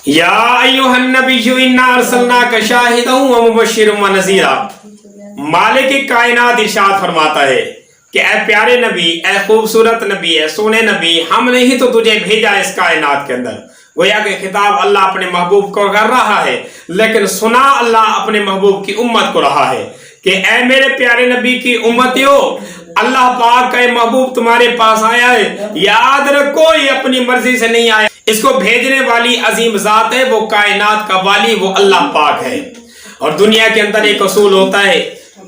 یا ایھا النبی انا ارسلناک شاہدا و مبشرا و نذیرا۔ مالک کائنات ارشاد فرماتا ہے کہ اے پیارے نبی، اے خوبصورت نبی، اے سونے نبی، ہم نے ہی تو تجھے بھیجا اس کائنات کے اندر۔ گویا کہ خطاب اللہ اپنے محبوب کو کر رہا ہے، لیکن سنا اللہ اپنے محبوب کی امت کو رہا ہے کہ اے میرے پیارے نبی کی امتیوں، اللہ پاک کا محبوب تمہارے پاس آیا ہے، یاد رکھو یہ اپنی مرضی سے نہیں آیا، اس کو بھیجنے والی عظیم ذات ہے، وہ کائنات کا والی وہ اللہ پاک ہے۔ اور دنیا کے اندر ایک اصول ہوتا ہے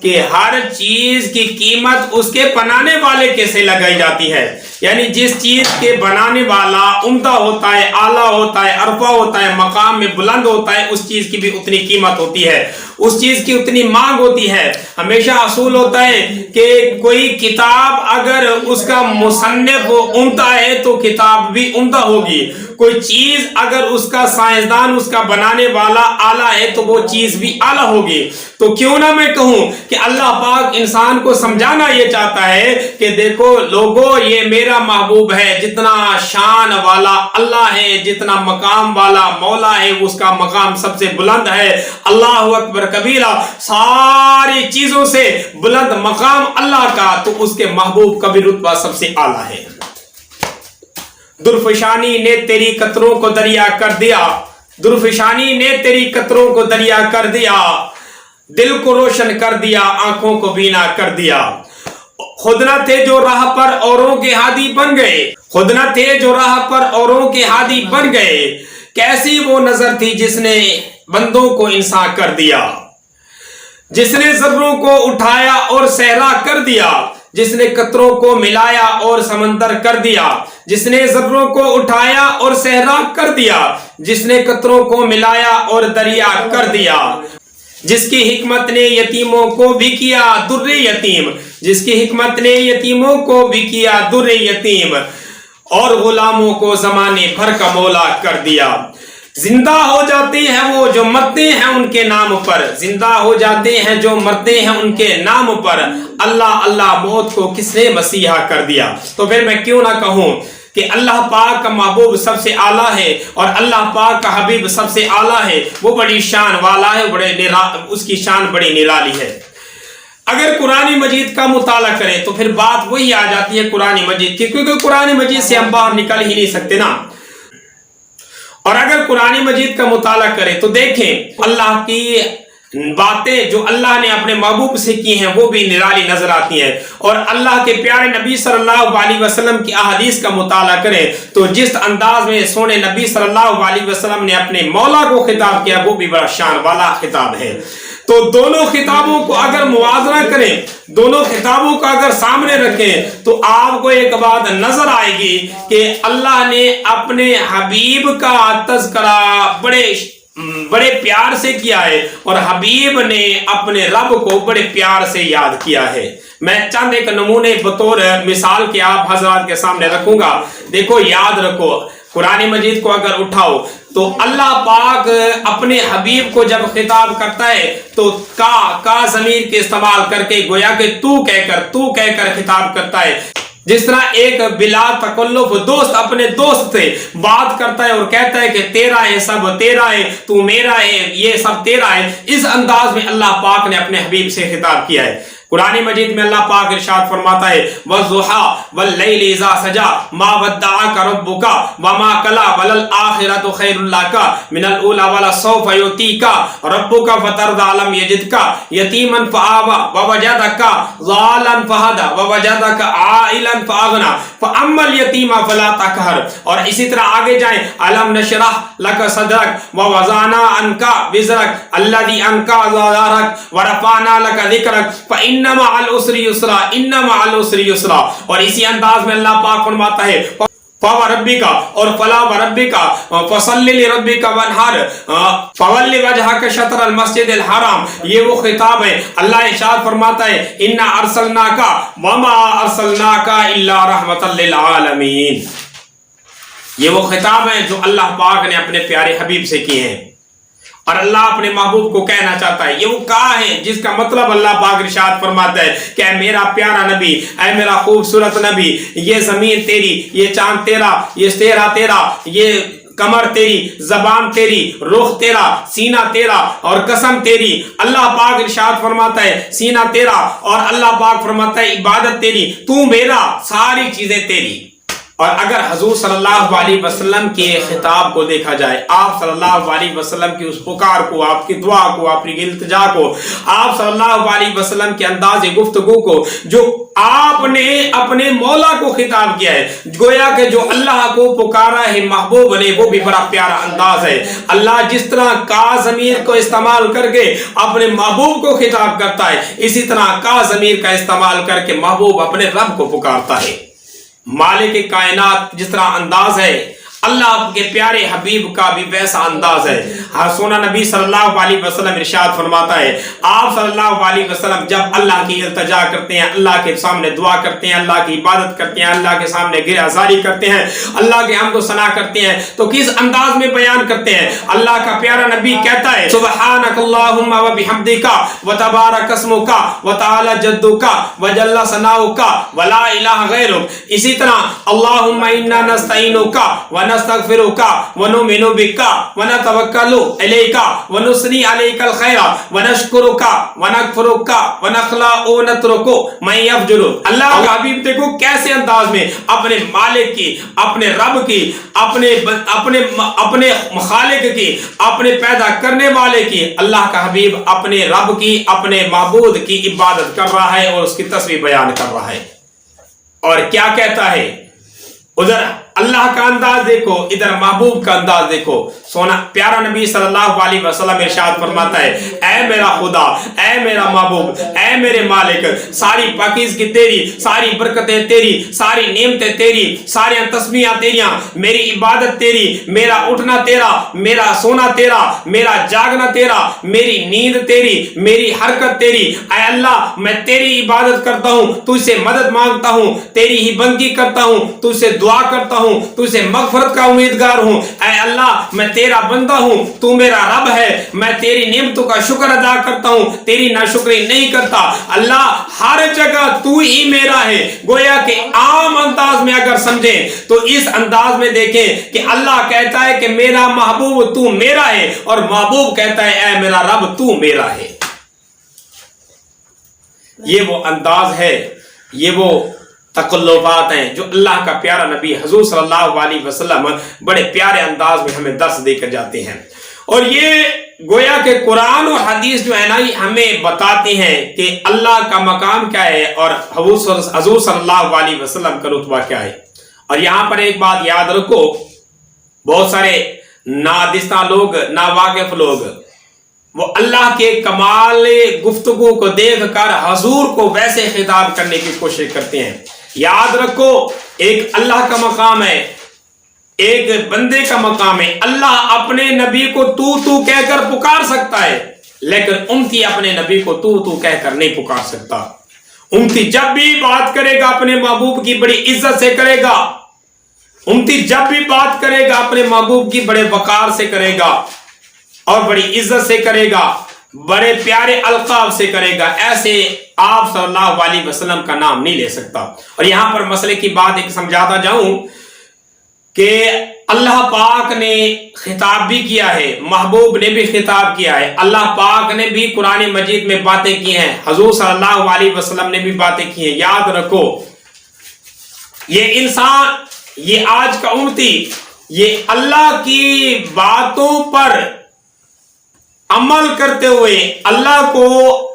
کہ ہر چیز کی قیمت اس کے بنانے والے کے سے لگائی جاتی ہے، یعنی جس چیز کے بنانے والا عمدہ ہوتا ہے، اعلیٰ ہوتا ہے، عرفہ ہوتا ہے، مقام میں بلند ہوتا ہے، اس چیز کی بھی اتنی قیمت ہوتی ہے، اس چیز کی اتنی مانگ ہوتی ہے۔ ہمیشہ اصول ہوتا ہے کہ کوئی کتاب اگر اس کا مصنف عمدہ ہے تو کتاب بھی عمدہ ہوگی، کوئی چیز اگر اس کا سائنسدان، اس کا بنانے والا اعلیٰ ہے تو وہ چیز بھی اعلیٰ ہوگی۔ تو کیوں نہ میں کہوں کہ اللہ پاک انسان کو سمجھانا یہ چاہتا ہے کہ دیکھو لوگو، یہ میرا محبوب ہے، جتنا شان والا اللہ ہے، جتنا مقام والا مولا ہے، اس کا مقام سب سے بلند ہے، اللہ اکبر کبیرہ، ساری چیزوں سے بلند مقام اللہ کا، تو اس کے محبوب کا بھی رتبہ سب سے اعلیٰ ہے۔ درفشانی نے تیری قطروں کو دریا کر دیا، درفشانی نے تیری قطروں کو دریا کر دیا، دل کو روشن کر دیا، آنکھوں کو بینا کر دیا۔ خود نہ تھے جو راہ پر اوروں کے ہادی بن گئے، خود نہ تھے جو راہ پر اوروں کے ہادی بن گئے، کیسی وہ نظر تھی جس نے بندوں کو انسان کر دیا، جس نے ذروں کو اٹھایا اور صحرا کر دیا، جس نے قطروں کو ملایا اور سمندر کر دیا، جس نے ذروں کو اٹھایا اور صحرا کر دیا، جس نے قطروں کو ملایا اور دریا کر دیا، جس کی حکمت نے یتیموں کو بھی کیا در یتیم، جس کی حکمت نے یتیموں کو بھی کیا در یتیم، اور غلاموں کو زمانے بھر کا مولا کر دیا۔ زندہ ہو جاتے ہیں وہ جو مرتے ہیں ان کے نام پر، زندہ ہو جاتے ہیں جو مرتے ہیں ان کے نام پر، اللہ اللہ موت کو کس نے مسیحا کر دیا۔ تو پھر میں کیوں نہ کہوں کہ اللہ پاک کا محبوب سب سے اعلیٰ ہے اور اللہ پاک کا حبیب سب سے اعلیٰ ہے، وہ بڑی شان والا ہے، اس کی شان بڑی نرالی ہے۔ اگر قرآن مجید کا مطالعہ کریں تو پھر بات وہی آ جاتی ہے قرآن مجید کی، کیونکہ قرآن مجید سے ہم باہر نکل ہی نہیں سکتے نا۔ اور اگر قرآن مجید کا مطالعہ کریں تو دیکھیں اللہ کی باتیں جو اللہ نے اپنے محبوب سے کی ہیں وہ بھی نرالی نظر آتی ہیں، اور اللہ کے پیارے نبی صلی اللہ علیہ وسلم کی احادیث کا مطالعہ کریں تو جس انداز میں سونے نبی صلی اللہ علیہ وسلم نے اپنے مولا کو خطاب کیا وہ بھی بڑا شان والا خطاب ہے۔ تو دونوں خطابوں کو اگر موازنہ کریں، دونوں خطابوں کو اگر سامنے رکھیں تو آپ کو ایک بات نظر آئے گی کہ اللہ نے اپنے حبیب کا تذکرہ بڑے پیار سے کیا ہے، اور حبیب نے اپنے رب کو بڑے پیار سے یاد کیا ہے۔ میں چند ایک نمونے بطور مثال کے آپ حضرات کے سامنے رکھوں گا۔ دیکھو، یاد رکھو، قرآن مجید کو اگر اٹھاؤ تو اللہ پاک اپنے حبیب کو جب خطاب کرتا ہے تو کا ضمیر کے استعمال کر کے گویا کہ تو کہہ کر خطاب کرتا ہے۔ جس طرح ایک بلا تکلف دوست اپنے دوست سے بات کرتا ہے اور کہتا ہے کہ تیرا ہے سب، تیرا ہے، تو میرا ہے، یہ سب تیرا ہے، اس انداز میں اللہ پاک نے اپنے حبیب سے خطاب کیا ہے۔ قرآن مجید میں اللہ پاک ارشاد فرماتا ہے وَالضُّحَىٰ وَاللَّيْلِ إِذَا سَجَىٰ مَا وَدَّعَكَ رَبُّكَ وَمَا قَلَىٰ وَلَلْآخِرَةُ خَيْرٌ لَكَ مِنَ الْأُولَىٰ وَلَسَوْفَ يُعْطِيكَ رَبُّكَ فَتَرْضَىٰ أَلَمْ يَجِدْكَ يَتِيمًا فَآوَىٰ وَوَجَدَكَ ضَالًّا فَهَدَىٰ وَوَجَدَكَ عَائِلًا فَأَغْنَىٰ فَأَمَّا الْيَتِيمَ فَلَا تَقْهَرْ۔ اور اسی طرح آگے جائیں أَلَمْ نَشْرَحْ لَكَ صَدْرَكَ وَوَضَعْنَا عَنكَ وِزْرَكَ الَّذِي أَنقَضَ ظَهْرَكَ وَرَفَعْنَا لَكَ ذِكْرَكَ فَإِنَّ مَعَ الْعُسْرِ يُسْرًا إِنَّ مَعَ الْعُسْرِ يُسْرًا۔ اور اسی انداز میں اللہ پاک فرماتا ہے فَوَرَبِّكَ اور فَلَا وَرَبِّكَ فَصَلِّ لِرَبِّكَ وَانْحَرْ فَوَلِّ وَجْهَكَ شَطْرَ الْمَسْجِدِ الْحَرَامِ۔ یہ وہ خطاب ہے، اللہ ارشاد فرماتا ہے إِنَّا أَرْسَلْنَاكَ وَمَا أَرْسَلْنَاكَ إِلَّا رَحْمَةً لِلْعَالَمِينَ۔ یہ وہ خطاب ہے جو اللہ پاک نے اپنے پیارے حبیب سے کیے ہیں، اور اللہ اپنے محبوب کو کہنا چاہتا ہے۔ یہ وہ کہا ہے جس کا مطلب اللہ پاک ارشاد فرماتا ہے کہ اے میرا پیارا نبی، اے میرا خوبصورت نبی، یہ زمین تیری، یہ چاند تیرا، یہ صحرا تیرا، یہ کمر تیری، زبان تیری، رخ تیرا، سینہ تیرا اور قسم تیری۔ اللہ پاک ارشاد فرماتا ہے سینہ تیرا اور اللہ پاک فرماتا ہے عبادت تیری، تو میرا، ساری چیزیں تیری۔ اور اگر حضور صلی اللہ علیہ وسلم کے خطاب کو دیکھا جائے، آپ صلی اللہ علیہ وسلم کی اس پکار کو، آپ کی دعا کو، اپنی التجا کو، آپ صلی اللہ علیہ وسلم کے انداز گفتگو کو، جو آپ نے اپنے مولا کو خطاب کیا ہے، گویا کہ جو اللہ کو پکارا ہے محبوب نے، وہ بھی بڑا پیارا انداز ہے۔ اللہ جس طرح کا ضمیر کو استعمال کر کے اپنے محبوب کو خطاب کرتا ہے، اسی طرح کا ضمیر کا استعمال کر کے محبوب اپنے رب کو پکارتا ہے۔ مالک کائنات جس طرح انداز ہے، اللہ کے پیارے حبیب کا بھی ویسا انداز ہے۔ سونا نبی صلی اللہ علیہ وسلم ارشاد فرماتا ہے، آپ صلی اللہ علیہ وسلم جب اللہ کی التجا کرتے ہیں، اللہ کے سامنے دعا کرتے ہیں، اللہ کی عبادت کرتے ہیں، اللہ کے سامنے گریبانزاری کرتے ہیں، اللہ کے حمد و ثنا کرتے ہیں، تو کس انداز میں بیان کرتے ہیں؟ اللہ کا پیارا نبی کہتا ہے سبحانک اللہم و بحمدک و تبارک اسمک و تعالی جدک و جل ثناؤک و لا الہ غیرک۔ اسی طرح اللہم انا نستعینک و نستغفرک ونؤمن بک ونتوکل الیک ونثنی علیک الخیر ونشکرک ونکفرک ونخلع ونترک من یفجرک۔ اللہ کا حبیب دیکھو کیسے انداز میں اپنے مالک کی، اپنے رب کی، اپنے خالق کی، اپنے پیدا کرنے والے کی، اللہ کا حبیب اپنے رب کی، اپنے معبود کی عبادت کر رہا ہے اور اس کی تسبیح بیان کر رہا ہے۔ اور کیا کہتا ہے؟ ادھر اللہ کا انداز دیکھو، ادھر محبوب کا انداز دیکھو۔ سونا پیارا نبی صلی اللہ علیہ وسلم ارشاد فرماتا ہے، اے میرا خدا، اے میرا محبوب، اے میرے مالک، ساری پاکیزگی تیری، ساری برکتیں تیری، ساری نعمتیں تیری، ساری تسبیحاں تیریاں، میری عبادت تیری، میرا اٹھنا تیرا، میرا سونا تیرا، میرا جاگنا تیرا، میری نیند تیری، میری حرکت تیری۔ اے اللہ میں تیری عبادت کرتا ہوں، تجھ سے مدد مانگتا ہوں، تیری ہی بندگی کرتا ہوں، تجھ سے دعا کرتا ہوں، تجھ سے مغفرت کا امیدگار ہوں۔ اے اللہ میں تیرا بندہ ہوں، تو میرا رب ہے، میں تیری نعمتوں کا شکر ادا کرتا ہوں، تیری ناشکری نہیں کرتا۔ اللہ ہر جگہ تو ہی میرا ہے۔ گویا کہ عام انداز میں اگر سمجھیں تو اس انداز میں دیکھیں کہ اللہ کہتا ہے کہ میرا محبوب تو میرا ہے، اور محبوب کہتا ہے اے میرا رب تو میرا ہے۔ یہ وہ انداز ہے، یہ وہ تقلبات ہیں جو اللہ کا پیارا نبی حضور صلی اللہ علیہ وسلم بڑے پیارے انداز میں ہمیں درس دے کر جاتے ہیں۔ اور یہ گویا کہ قرآن اور حدیث جو ہے نا، یہ ہمیں بتاتے ہیں کہ اللہ کا مقام کیا ہے اور حضور صلی اللہ علیہ وسلم کا رتبہ کیا ہے۔ اور یہاں پر ایک بات یاد رکھو، بہت سارے نادستہ لوگ، ناواقف لوگ، وہ اللہ کے کمال گفتگو کو دیکھ کر حضور کو ویسے خطاب کرنے کی کوشش کرتے ہیں۔ یاد رکھو ایک اللہ کا مقام ہے، ایک بندے کا مقام ہے۔ اللہ اپنے نبی کو تو کہہ کر پکار سکتا ہے، لیکن امتی اپنے نبی کو تو کہہ کر نہیں پکار سکتا۔ امتی جب بھی بات کرے گا اپنے محبوب کی بڑی عزت سے کرے گا، امتی جب بھی بات کرے گا اپنے محبوب کی بڑے وقار سے کرے گا اور بڑی عزت سے کرے گا، بڑے پیارے القاب سے کرے گا، ایسے آپ صلی اللہ علیہ وسلم کا نام نہیں لے سکتا۔ اور یہاں پر مسئلے کی بات ایک سمجھاتا جاؤں کہ اللہ پاک نے خطاب بھی کیا ہے، محبوب نے بھی خطاب کیا ہے، اللہ پاک نے بھی قرآن مجید میں باتیں کی ہیں، حضور صلی اللہ علیہ وسلم نے بھی باتیں کی ہیں۔ یاد رکھو یہ انسان، یہ آج کا امتی، یہ اللہ کی باتوں پر عمل کرتے ہوئے اللہ کو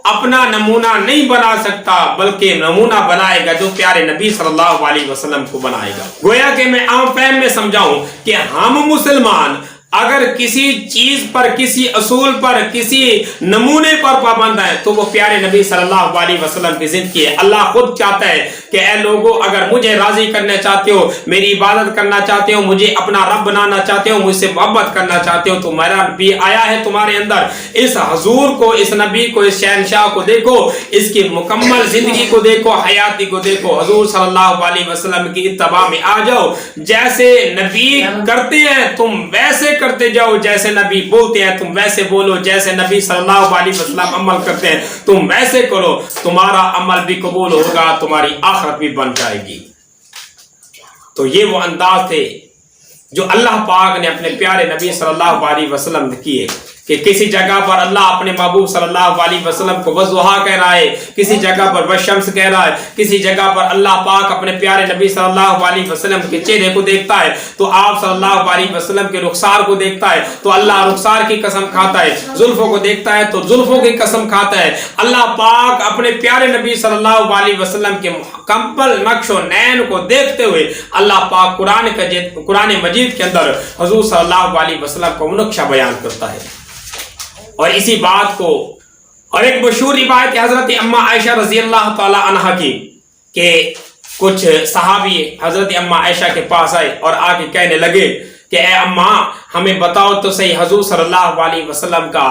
اپنا نمونہ نہیں بنا سکتا، بلکہ نمونہ بنائے گا جو پیارے نبی صلی اللہ علیہ وسلم کو بنائے گا۔ گویا کہ میں عام فہم میں سمجھاؤں کہ ہم مسلمان اگر کسی چیز پر، کسی اصول پر، کسی نمونے پر پابند ہے تو وہ پیارے نبی صلی اللہ علیہ وسلم کی زندگی ہے۔ اللہ خود چاہتا ہے کہ اے لوگوں، اگر مجھے راضی کرنا چاہتے ہو، میری عبادت کرنا چاہتے ہو، مجھے اپنا رب بنانا چاہتے ہو، مجھ سے محبت کرنا چاہتے ہو، تو میرا نبی آیا ہے تمہارے اندر، اس حضور کو، اس نبی کو، اس شہنشاہ کو دیکھو، اس کی مکمل زندگی کو دیکھو، حیاتی کو دیکھو، حضور صلی اللہ علیہ وسلم کی اتباع میں آ جاؤ۔ جیسے نبی کرتے ہیں تم ویسے کرتے جاؤ، جیسے نبی بولتے ہیں تم ویسے بولو، جیسے نبی صلی اللہ علیہ وسلم عمل کرتے ہیں تم ویسے کرو، تمہارا عمل بھی قبول ہوگا، تمہاری آخرت بھی بن جائے گی۔ تو یہ وہ انداز تھے جو اللہ پاک نے اپنے پیارے نبی صلی اللہ علیہ وسلم نے کیے کہ کسی جگہ پر اللہ اپنے محبوب صلی اللہ علیہ وسلم کو وضحا کہہ رہا ہے، کسی جگہ پر والشمس کہہ رہا ہے، کسی جگہ پر اللہ پاک اپنے پیارے نبی صلی اللہ علیہ وسلم کے چہرے کو دیکھتا ہے تو آپ صلی اللہ علیہ وسلم کے رخسار کو دیکھتا ہے تو اللہ رخسار کی قسم کھاتا ہے، زلفوں کو دیکھتا ہے تو زلفوں کی قسم کھاتا ہے۔ اللہ پاک اپنے پیارے نبی صلی اللہ علیہ وسلم کے مکمل نقش و نین کو دیکھتے ہوئے اللہ پاک قرآن مجید کے اندر حضور صلی اللہ علیہ وسلم کو نقشہ بیان کرتا ہے۔ اور اسی بات کو اور ایک مشہور روایت حضرت اما عائشہ رضی اللہ تعالی عنہ کی کہ کچھ صحابی حضرت اما عائشہ کے پاس آئے اور آگے کہنے لگے کہ اے اما ہمیں بتاؤ تو صحیح حضور صلی اللہ علیہ وسلم کا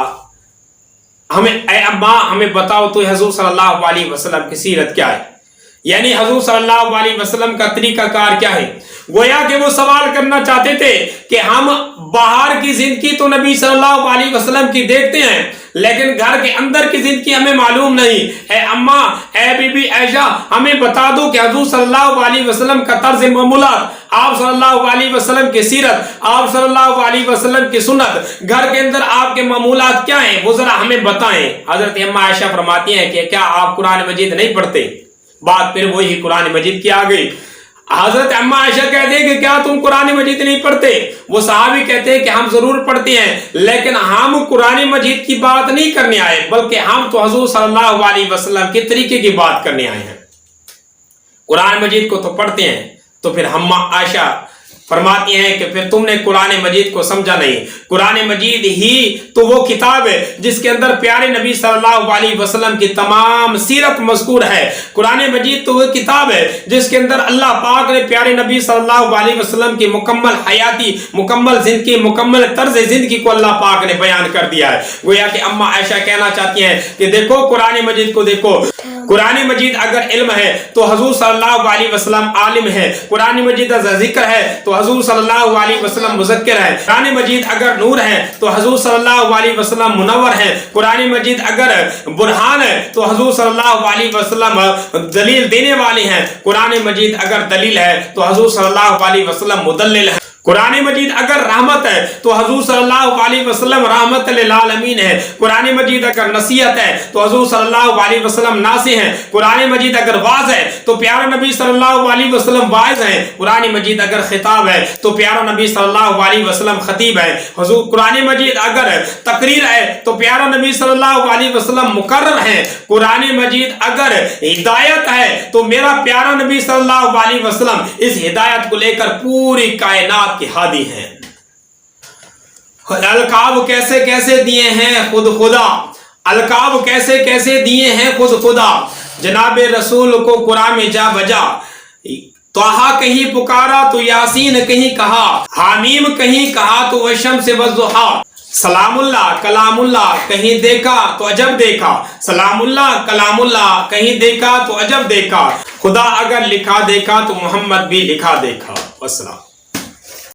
ہمیں بتاؤ تو حضور صلی اللہ علیہ وسلم کی سیرت کیا ہے، یعنی حضور صلی اللہ علیہ وسلم کا طریقہ کار کیا ہے۔ گویا کہ وہ سوال کرنا چاہتے تھے کہ ہم باہر کی زندگی تو نبی صلی اللہ علیہ وسلم کی دیکھتے ہیں لیکن گھر کے اندر کی زندگی ہمیں معلوم نہیں۔ اے اما، اے بی بی عائشہ، ہمیں بتا دو کہ حضور صلی اللہ علیہ وسلم کا طرز معمولات، آپ صلی اللہ علیہ وسلم کی سیرت، آپ صلی اللہ علیہ وسلم کی سنت، گھر کے اندر آپ کے معمولات کیا ہیں وہ ذرا ہمیں بتائیں۔ حضرت اما عائشہ فرماتی ہیں کہ کیا آپ قرآن مجید نہیں پڑھتے؟ بات پھر وہی قرآن مجید کی آ گئی۔ حضرت اما عائشہ کہتے ہیں کہ کیا تم قرآن مجید نہیں پڑھتے؟ وہ صحابی کہتے ہیں کہ ہم ضرور پڑھتے ہیں لیکن ہم قرآن مجید کی بات نہیں کرنے آئے بلکہ ہم تو حضور صلی اللہ علیہ وسلم کے طریقے کی بات کرنے آئے ہیں۔ قرآن مجید کو تو پڑھتے ہیں تو پھر اما عائشہ فرماتی ہیں کہ پھر تم نے قرآن مجید کو سمجھا نہیں۔ قرآن مجید ہی تو وہ کتاب ہے جس کے اندر پیارے نبی صلی اللہ علیہ وسلم کی تمام سیرت مذکور ہے۔ قرآن مجید تو وہ کتاب ہے جس کے اندر اللہ پاک نے پیارے نبی صلی اللہ علیہ وسلم کی مکمل حیاتی، مکمل زندگی، مکمل طرز زندگی کو اللہ پاک نے بیان کر دیا ہے۔ گویا کہ اما عائشہ کہنا چاہتی ہیں کہ دیکھو قرآن مجید کو دیکھو، قرآن مجید اگر علم ہے تو حضور صلی اللہ علیہ وسلم عالم ہے، قرآن مجید اگر ذکر ہے تو حضور صلی اللہ علیہ وسلم مذکر ہے، قرآن مجید اگر نور ہے تو حضور صلی اللہ علیہ وسلم منور ہے، قرآن مجید اگر برہان ہے تو حضور صلی اللہ علیہ وسلم دلیل دینے والے ہیں، قرآن مجید اگر دلیل ہے تو حضور صلی اللہ علیہ وسلم مدلل ہے، قرآن مجید اگر رحمت ہے تو حضور صلی اللہ علیہ وسلم رحمت للعالمین ہے، قرآن مجید اگر نصیحت ہے تو حضور صلی اللہ علیہ وسلم ناصح ہیں، قرآن مجید اگر واعظ ہے تو پیارا نبی صلی اللہ علیہ وسلم واعظ ہیں، قرآن مجید اگر خطاب ہے تو پیارا نبی صلی اللہ علیہ وسلم خطیب ہے، حضور قرآن مجید اگر تقریر ہے تو پیارا نبی صلی اللہ علیہ وسلم مقرر ہیں، قرآن مجید اگر ہدایت ہے تو میرا پیارا نبی صلی اللہ علیہ وسلم اس ہدایت کو لے کر پوری کائنات کے ہادی ہیں۔ القاب کیسے کیسے دیے ہیں خود خدا، القاب کیسے کیسے دیے ہیں خود خدا، جناب رسول کو قرآن میں جا بجا، طٰہٰ کہیں پکارا تو یاسین کہیں کہا، حامیم کہیں کہا تو والشمس والضحیٰ، سلام اللہ کلام اللہ کہیں دیکھا تو عجب دیکھا، سلام اللہ کلام اللہ کہیں دیکھا تو عجب دیکھا، خدا اگر لکھا دیکھا تو محمد بھی لکھا دیکھا۔ والسلام۔